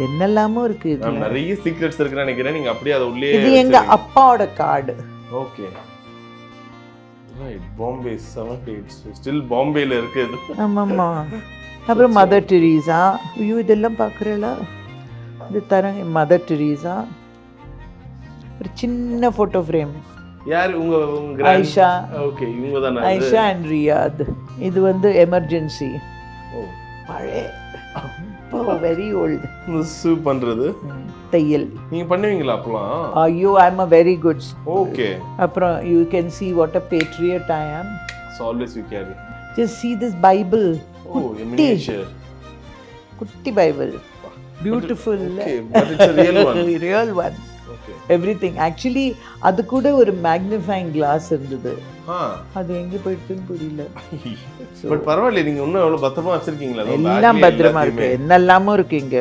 என்னெல்லாமோ இருக்கு இதுல. நிறைய சீக்ரெட்ஸ் இருக்குன்னு நினைக்கிறேன். நீங்க அப்படியே அதை உள்ளே இது எங்க அப்பாவோட card. Okay right. Bombay 78 still பாம்பேல இருக்கு இது. ஆமாம்மா. அப்புறம் மதர் டெரீசா. ஐயோ இதெல்லாம் பார்க்குறல. இது தரேன். மதர் டெரீசா ஒரு சின்ன ஃபோட்டோ ஃப்ரேம். யார் உங்க ஐஷா. ஓகே இவங்க தான. Aisha and Riyadh. இது வந்து எமர்ஜென்சி. ஓ பழைய வெரி ஓல்டு. சூப் பண்றது தையல் நீங்க பண்ணுவீங்களா அப்பலாம்? ஐயோ ஐ அம் a very good. ஓகே. அப்புறம் you can see what a patriot I am. So always you carry. Just see this Bible. Oh, a miniature. குட்டி Bible. Beautiful. Okay, but it's a real one. Real one. Okay. Everything. Actually அது கூட ஒரு magnifying class இருந்தது. அது எங்க போயிடுச்சுன்னு புரியல. But பரவாயில்லை, நீங்க இன்னும் எவ்வளவு பத்திரமா வச்சிருக்கீங்களா? எல்லாம் பத்திரமா இருக்கு. என்னெல்லாமோ இருக்கு இங்க.